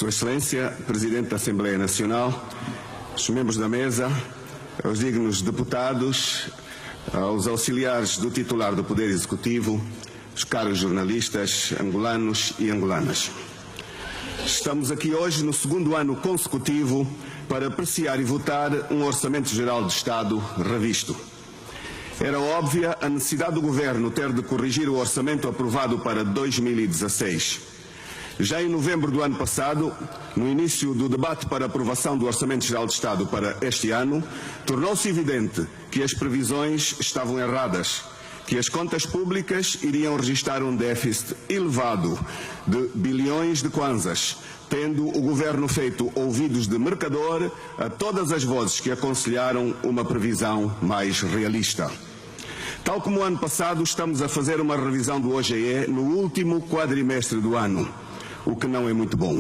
Sua Excelência, Presidente da Assembleia Nacional, os membros da mesa, aos dignos deputados, aos auxiliares do titular do Poder Executivo, os caros jornalistas angolanos e angolanas. Estamos aqui hoje no segundo ano consecutivo para apreciar e votar um Orçamento Geral de Estado revisto. Era óbvia a necessidade do Governo ter de corrigir o orçamento aprovado para 2016. Já em novembro do ano passado, no início do debate para aprovação do Orçamento Geral de Estado para este ano, tornou-se evidente que as previsões estavam erradas, que as contas públicas iriam registrar um déficit elevado de bilhões de kwanzas, tendo o Governo feito ouvidos de mercador a todas as vozes que aconselharam uma previsão mais realista. Tal como o ano passado, estamos a fazer uma revisão do OGE no último quadrimestre do ano, o que não é muito bom.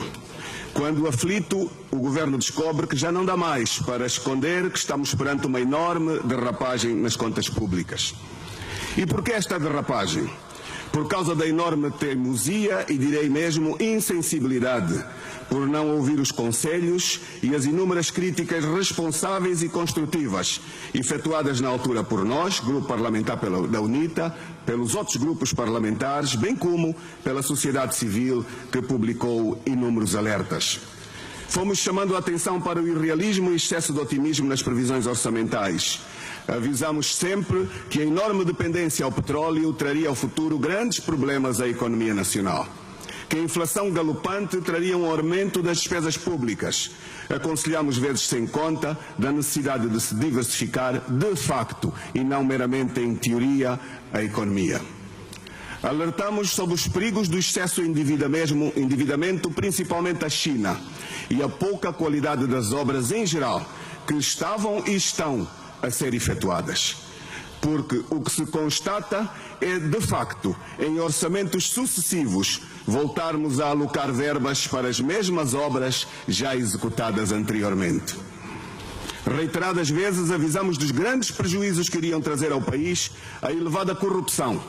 Quando aflito, o Governo descobre que já não dá mais para esconder que estamos perante uma enorme derrapagem nas contas públicas. E por que esta derrapagem? Por causa da enorme teimosia e direi mesmo insensibilidade, por não ouvir os conselhos e as inúmeras críticas responsáveis e construtivas, efetuadas na altura por nós, Grupo Parlamentar da UNITA, pelos outros grupos parlamentares, bem como pela sociedade civil que publicou inúmeros alertas. Fomos chamando a atenção para o irrealismo e excesso de otimismo nas previsões orçamentais. Avisamos sempre que a enorme dependência ao petróleo traria ao futuro grandes problemas à economia nacional, que a inflação galopante traria um aumento das despesas públicas. Aconselhamos vezes sem conta da necessidade de se diversificar de facto e não meramente em teoria a economia. Alertamos sobre os perigos do excesso de endividamento, principalmente da China, e a pouca qualidade das obras em geral, que estavam e estão a ser efetuadas. Porque o que se constata é, de facto, em orçamentos sucessivos, voltarmos a alocar verbas para as mesmas obras já executadas anteriormente. Reiteradas vezes avisamos dos grandes prejuízos que iriam trazer ao país a elevada corrupção,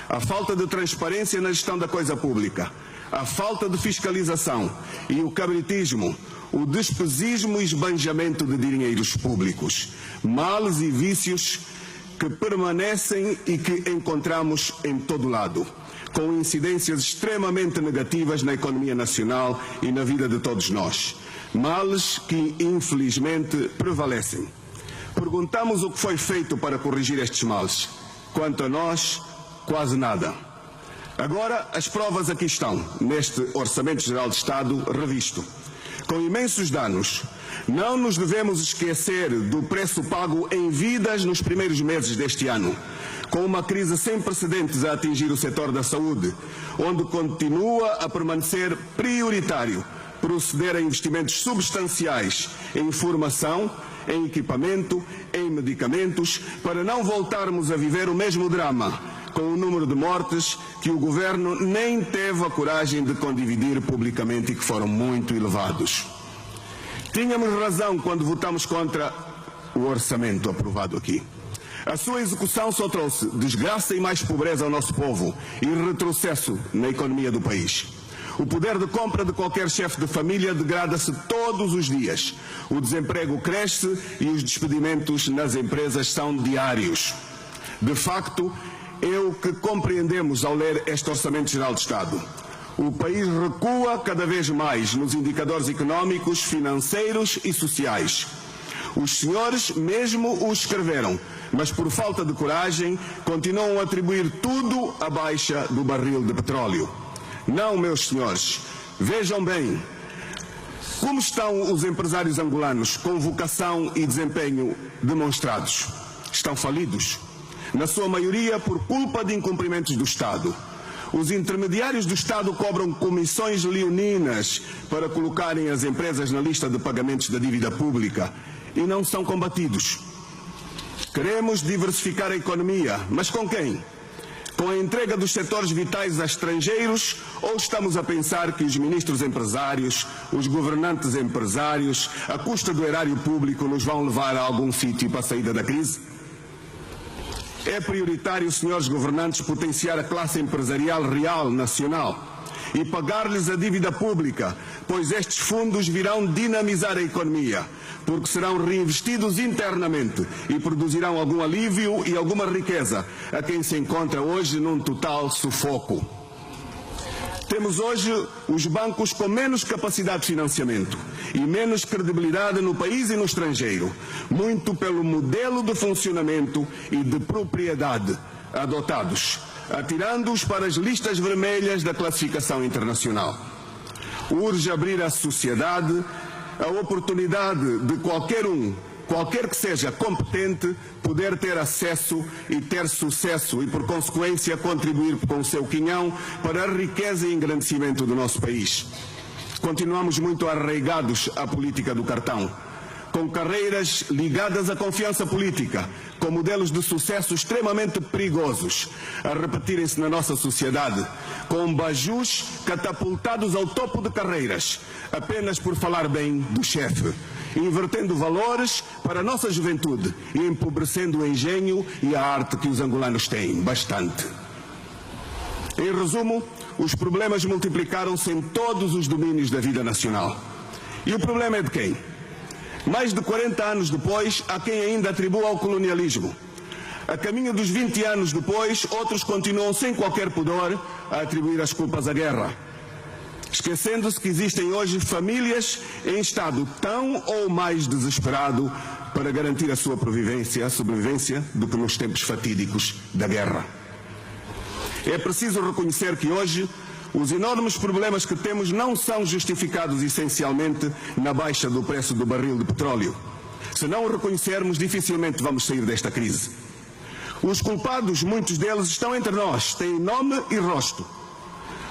a falta de transparência na gestão da coisa pública, a falta de fiscalização e o cabritismo, o despesismo e esbanjamento de dinheiros públicos, males e vícios que permanecem e que encontramos em todo lado, com incidências extremamente negativas na economia nacional e na vida de todos nós. Males que, infelizmente, prevalecem. Perguntamos o que foi feito para corrigir estes males. Quanto a nós, quase nada. Agora, as provas aqui estão, neste Orçamento Geral de Estado revisto. Com imensos danos, não nos devemos esquecer do preço pago em vidas nos primeiros meses deste ano, com uma crise sem precedentes a atingir o setor da saúde, onde continua a permanecer prioritário proceder a investimentos substanciais em formação, em equipamento, em medicamentos, para não voltarmos a viver o mesmo drama, com o número de mortes que o Governo nem teve a coragem de condividir publicamente e que foram muito elevados. Tínhamos razão quando votamos contra o orçamento aprovado aqui. A sua execução só trouxe desgraça e mais pobreza ao nosso povo e retrocesso na economia do país. O poder de compra de qualquer chefe de família degrada-se todos os dias. O desemprego cresce e os despedimentos nas empresas são diários. De facto, é o que compreendemos ao ler este Orçamento Geral de Estado. O país recua cada vez mais nos indicadores económicos, financeiros e sociais. Os senhores mesmo o escreveram, mas por falta de coragem continuam a atribuir tudo à baixa do barril de petróleo. Não, meus senhores, vejam bem como estão os empresários angolanos com vocação e desempenho demonstrados. Estão falidos, na sua maioria por culpa de incumprimentos do Estado. Os intermediários do Estado cobram comissões leoninas para colocarem as empresas na lista de pagamentos da dívida pública e não são combatidos. Queremos diversificar a economia, mas com quem? Com a entrega dos setores vitais a estrangeiros, ou estamos a pensar que os ministros empresários, os governantes empresários, à custa do erário público, nos vão levar a algum sítio para a saída da crise? É prioritário, senhores governantes, potenciar a classe empresarial real nacional. e pagar-lhes a dívida pública, pois estes fundos virão dinamizar a economia, porque serão reinvestidos internamente e produzirão algum alívio e alguma riqueza a quem se encontra hoje num total sufoco. Temos hoje os bancos com menos capacidade de financiamento e menos credibilidade no país e no estrangeiro, muito pelo modelo de funcionamento e de propriedade adotados, atirando-os para as listas vermelhas da classificação internacional. Urge abrir à sociedade a oportunidade de qualquer que seja competente, poder ter acesso e ter sucesso e, por consequência, contribuir com o seu quinhão para a riqueza e engrandecimento do nosso país. Continuamos muito arraigados à política do cartão, com carreiras ligadas à confiança política, com modelos de sucesso extremamente perigosos a repetirem-se na nossa sociedade, com bajus catapultados ao topo de carreiras, apenas por falar bem do chefe, invertendo valores para a nossa juventude e empobrecendo o engenho e a arte que os angolanos têm, bastante. Em resumo, os problemas multiplicaram-se em todos os domínios da vida nacional. E o problema é de quem? Mais de 40 anos depois, há quem ainda atribua ao colonialismo. A caminho dos 20 anos depois, outros continuam sem qualquer pudor a atribuir as culpas à guerra, esquecendo-se que existem hoje famílias em estado tão ou mais desesperado para garantir a sua sobrevivência, do que nos tempos fatídicos da guerra. É preciso reconhecer que hoje os enormes problemas que temos não são justificados essencialmente na baixa do preço do barril de petróleo. Se não o reconhecermos, dificilmente vamos sair desta crise. Os culpados, muitos deles, estão entre nós, têm nome e rosto.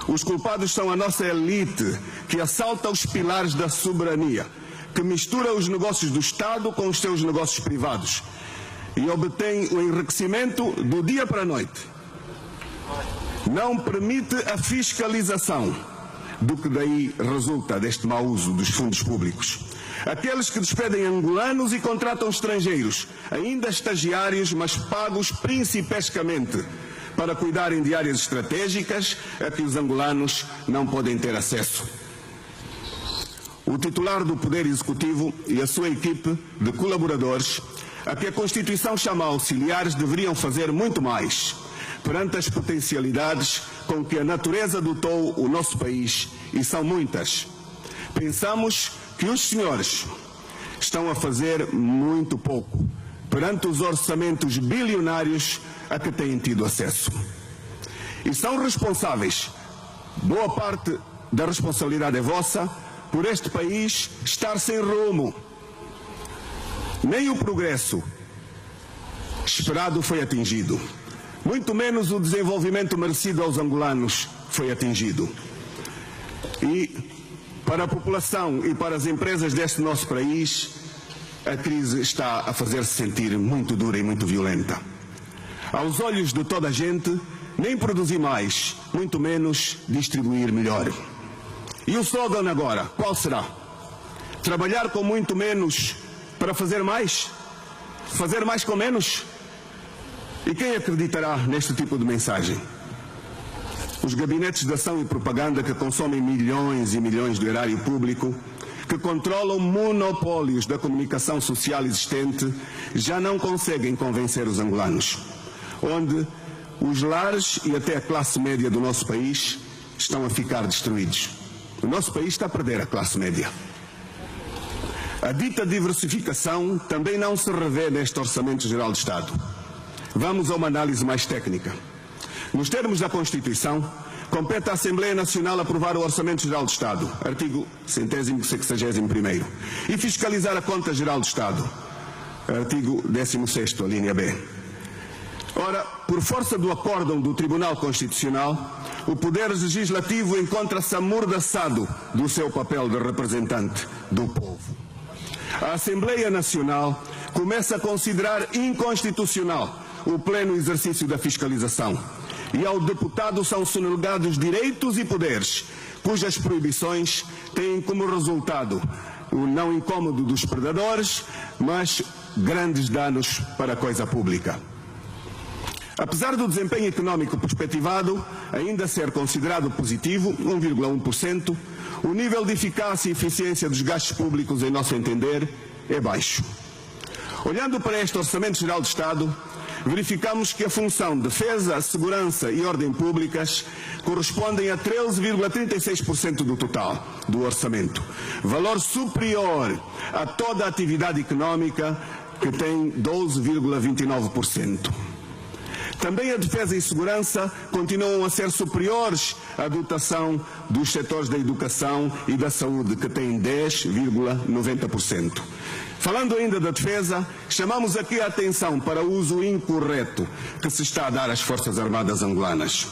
Os culpados são a nossa elite, que assalta os pilares da soberania, que mistura os negócios do Estado com os seus negócios privados e obtém o enriquecimento do dia para a noite. Não permite a fiscalização, do que daí resulta deste mau uso dos fundos públicos. Aqueles que despedem angolanos e contratam estrangeiros, ainda estagiários, mas pagos principescamente para cuidarem de áreas estratégicas a que os angolanos não podem ter acesso. O titular do Poder Executivo e a sua equipe de colaboradores, a que a Constituição chama auxiliares, deveriam fazer muito mais perante as potencialidades com que a natureza dotou o nosso país, e são muitas. Pensamos que os senhores estão a fazer muito pouco perante os orçamentos bilionários a que têm tido acesso. E são responsáveis, boa parte da responsabilidade é vossa, por este país estar sem rumo. Nem o progresso esperado foi atingido, muito menos o desenvolvimento merecido aos angolanos foi atingido. E para a população e para as empresas deste nosso país, a crise está a fazer-se sentir muito dura e muito violenta. Aos olhos de toda a gente, nem produzir mais, muito menos distribuir melhor. E o slogan agora, qual será? Trabalhar com muito menos para fazer mais? Fazer mais com menos? E quem acreditará neste tipo de mensagem? Os gabinetes de ação e propaganda que consomem milhões e milhões do erário público, que controlam monopólios da comunicação social existente, já não conseguem convencer os angolanos, onde os lares e até a classe média do nosso país estão a ficar destruídos. O nosso país está a perder a classe média. A dita diversificação também não se revê neste Orçamento Geral de Estado. Vamos a uma análise mais técnica. Nos termos da Constituição, compete à Assembleia Nacional aprovar o Orçamento Geral do Estado, artigo 161º, e fiscalizar a Conta Geral do Estado, artigo 16º, a linha B. Ora, por força do acórdão do Tribunal Constitucional, o Poder Legislativo encontra-se amordaçado do seu papel de representante do povo. A Assembleia Nacional começa a considerar inconstitucional o pleno exercício da fiscalização, e ao deputado são sonegados direitos e poderes, cujas proibições têm como resultado o não incômodo dos predadores, mas grandes danos para a coisa pública. Apesar do desempenho económico perspectivado ainda ser considerado positivo, 1,1%, o nível de eficácia e eficiência dos gastos públicos, em nosso entender, é baixo. Olhando para este Orçamento Geral do Estado, verificamos que a função defesa, segurança e ordem públicas correspondem a 13,36% do total do orçamento, valor superior a toda a atividade económica, que tem 12,29%. Também a defesa e segurança continuam a ser superiores à dotação dos setores da educação e da saúde, que tem 10,90%. Falando ainda da defesa, chamamos aqui a atenção para o uso incorreto que se está a dar às Forças Armadas angolanas,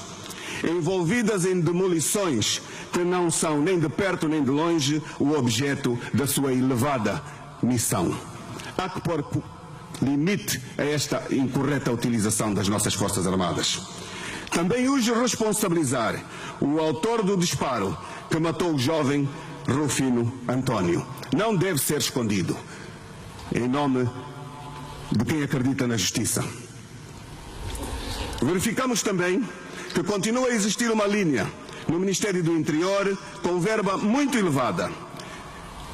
envolvidas em demolições que não são nem de perto nem de longe o objeto da sua elevada missão. Há que pôr limite a esta incorreta utilização das nossas Forças Armadas. Também urge responsabilizar o autor do disparo que matou o jovem Rufino António. Não deve ser escondido, em nome de quem acredita na justiça. Verificamos também que continua a existir uma linha no Ministério do Interior com verba muito elevada,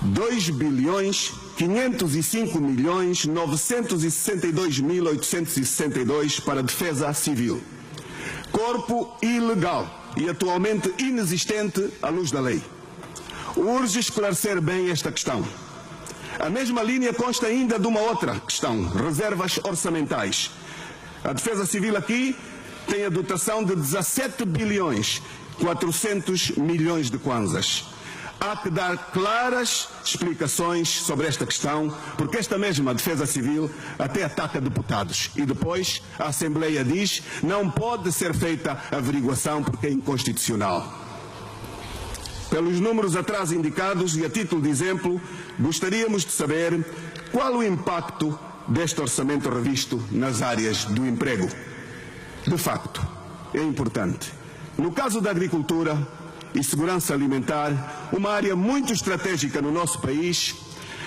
2.505.962.862 para a defesa civil. Corpo ilegal e atualmente inexistente à luz da lei. Urge esclarecer bem esta questão. A mesma linha consta ainda de uma outra questão, reservas orçamentais. A defesa civil aqui tem a dotação de 17.400 milhões de kwanzas. Há que dar claras explicações sobre esta questão, porque esta mesma defesa civil até ataca deputados e depois a Assembleia diz não pode ser feita averiguação porque é inconstitucional. Pelos números atrás indicados e a título de exemplo, gostaríamos de saber qual o impacto deste orçamento revisto nas áreas do emprego. De facto, é importante. No caso da agricultura e segurança alimentar, uma área muito estratégica no nosso país,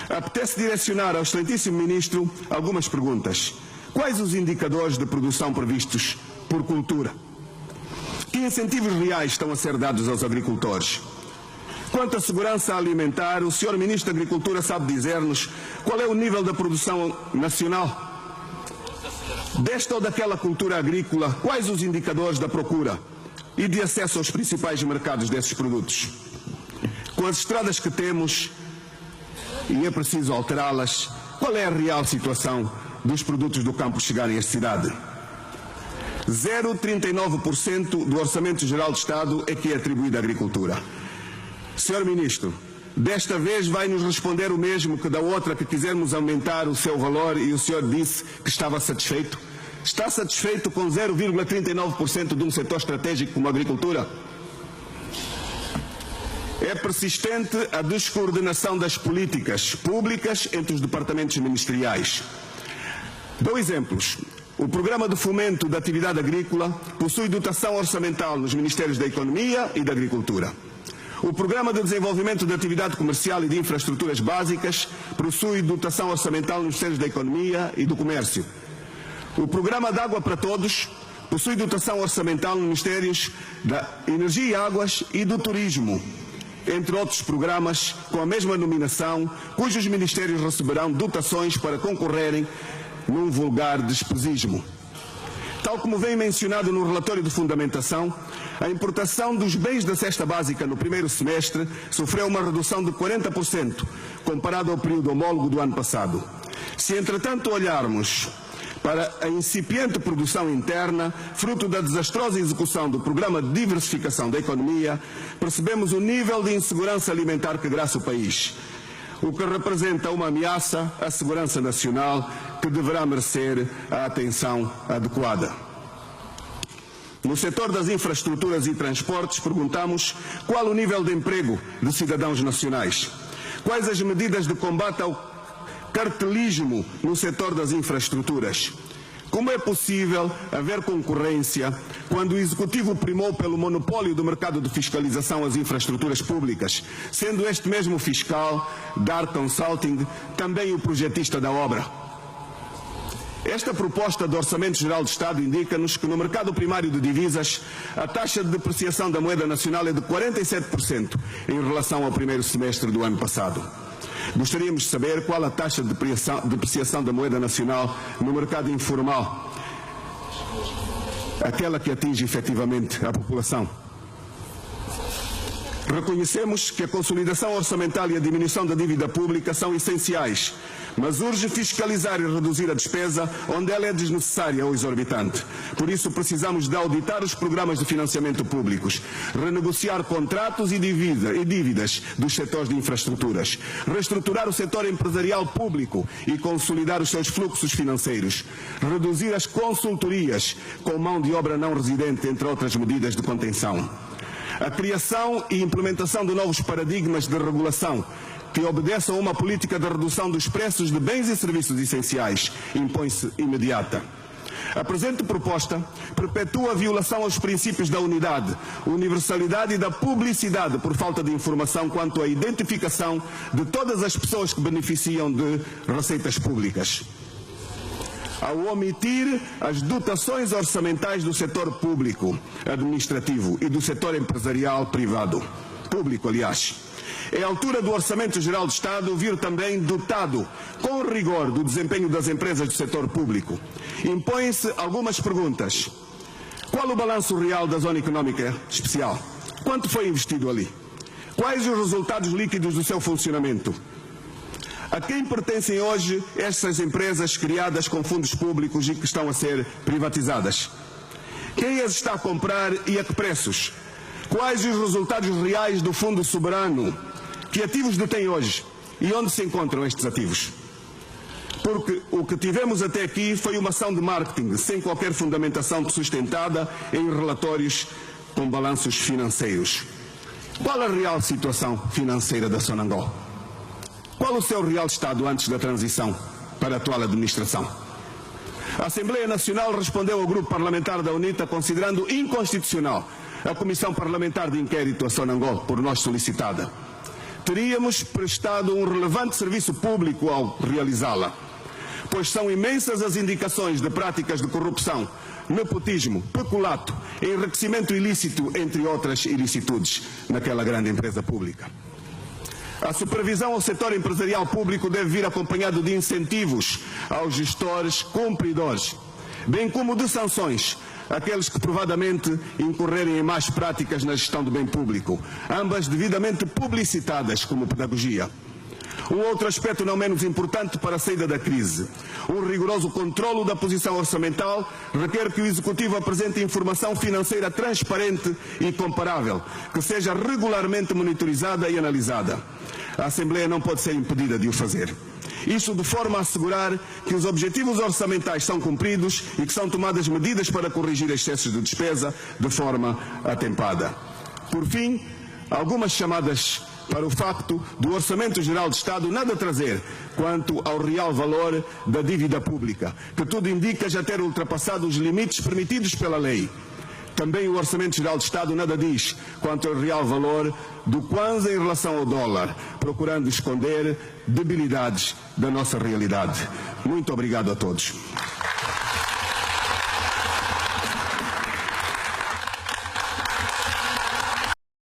apetece direcionar ao excelentíssimo Ministro algumas perguntas. Quais os indicadores de produção previstos por cultura? Que incentivos reais estão a ser dados aos agricultores? Quanto à segurança alimentar, o Sr. Ministro da Agricultura sabe dizer-nos qual é o nível da produção nacional? Desta ou daquela cultura agrícola, quais os indicadores da procura e de acesso aos principais mercados desses produtos? Com as estradas que temos, e é preciso alterá-las, qual é a real situação dos produtos do campo chegarem à cidade? 0,39% do Orçamento Geral do Estado é que é atribuído à agricultura. Sr. Ministro, desta vez vai nos responder o mesmo que da outra que quisermos aumentar o seu valor e o senhor disse que estava satisfeito? Está satisfeito com 0,39% de um setor estratégico como a agricultura? É persistente a descoordenação das políticas públicas entre os departamentos ministeriais. Dou exemplos. O Programa de Fomento da Atividade Agrícola possui dotação orçamental nos Ministérios da Economia e da Agricultura. O Programa de Desenvolvimento da Atividade Comercial e de Infraestruturas Básicas possui dotação orçamental nos Ministérios da Economia e do Comércio. O Programa de Água para Todos possui dotação orçamental nos Ministérios da Energia e Águas e do Turismo, entre outros programas com a mesma nominação, cujos ministérios receberão dotações para concorrerem num vulgar despesismo. Tal como vem mencionado no relatório de fundamentação, a importação dos bens da cesta básica no primeiro semestre sofreu uma redução de 40% comparado ao período homólogo do ano passado. Se, entretanto, olharmos para a incipiente produção interna, fruto da desastrosa execução do Programa de Diversificação da Economia, percebemos o nível de insegurança alimentar que graça o país, o que representa uma ameaça à segurança nacional que deverá merecer a atenção adequada. No setor das infraestruturas e transportes, perguntamos qual o nível de emprego de cidadãos nacionais, quais as medidas de combate ao cartelismo no setor das infraestruturas. Como é possível haver concorrência quando o Executivo primou pelo monopólio do mercado de fiscalização às infraestruturas públicas, sendo este mesmo fiscal, Dar Consulting, também o projetista da obra? Esta proposta do Orçamento Geral do Estado indica-nos que no mercado primário de divisas a taxa de depreciação da moeda nacional é de 47% em relação ao primeiro semestre do ano passado. Gostaríamos de saber qual a taxa de depreciação da moeda nacional no mercado informal, aquela que atinge efetivamente a população. Reconhecemos que a consolidação orçamental e a diminuição da dívida pública são essenciais, mas urge fiscalizar e reduzir a despesa onde ela é desnecessária ou exorbitante. Por isso precisamos de auditar os programas de financiamento públicos, renegociar contratos e dívidas dos setores de infraestruturas, reestruturar o setor empresarial público e consolidar os seus fluxos financeiros, reduzir as consultorias com mão de obra não residente, entre outras medidas de contenção. A criação e implementação de novos paradigmas de regulação que obedeçam a uma política de redução dos preços de bens e serviços essenciais impõe-se imediata. A presente proposta perpetua a violação aos princípios da unidade, universalidade e da publicidade por falta de informação quanto à identificação de todas as pessoas que beneficiam de receitas públicas. Ao omitir as dotações orçamentais do setor público administrativo e do setor empresarial privado, público aliás. É a altura do Orçamento Geral do Estado vir também dotado com rigor do desempenho das empresas do setor público. Impõem-se algumas perguntas. Qual o balanço real da Zona Económica Especial? Quanto foi investido ali? Quais os resultados líquidos do seu funcionamento? A quem pertencem hoje estas empresas criadas com fundos públicos e que estão a ser privatizadas? Quem as está a comprar e a que preços? Quais os resultados reais do Fundo Soberano? Que ativos detém hoje? E onde se encontram estes ativos? Porque o que tivemos até aqui foi uma ação de marketing, sem qualquer fundamentação sustentada em relatórios com balanços financeiros. Qual a real situação financeira da Sonangol? Qual o seu real estado antes da transição para a atual administração? A Assembleia Nacional respondeu ao grupo parlamentar da UNITA considerando inconstitucional a Comissão Parlamentar de Inquérito a Sonangol, por nós solicitada. Teríamos prestado um relevante serviço público ao realizá-la, pois são imensas as indicações de práticas de corrupção, nepotismo, peculato, enriquecimento ilícito, entre outras ilicitudes, naquela grande empresa pública. A supervisão ao setor empresarial público deve vir acompanhado de incentivos aos gestores cumpridores, bem como de sanções àqueles que provadamente incorrerem em más práticas na gestão do bem público, ambas devidamente publicitadas como pedagogia. Um outro aspecto não menos importante para a saída da crise. Um rigoroso controlo da posição orçamental requer que o Executivo apresente informação financeira transparente e comparável, que seja regularmente monitorizada e analisada. A Assembleia não pode ser impedida de o fazer. Isso de forma a assegurar que os objetivos orçamentais são cumpridos e que são tomadas medidas para corrigir excessos de despesa de forma atempada. Por fim, algumas chamadas para o facto do Orçamento Geral do Estado nada trazer quanto ao real valor da dívida pública, que tudo indica já ter ultrapassado os limites permitidos pela lei. Também o Orçamento Geral do Estado nada diz quanto ao real valor do Kwanza em relação ao dólar, procurando esconder debilidades da nossa realidade. Muito obrigado a todos.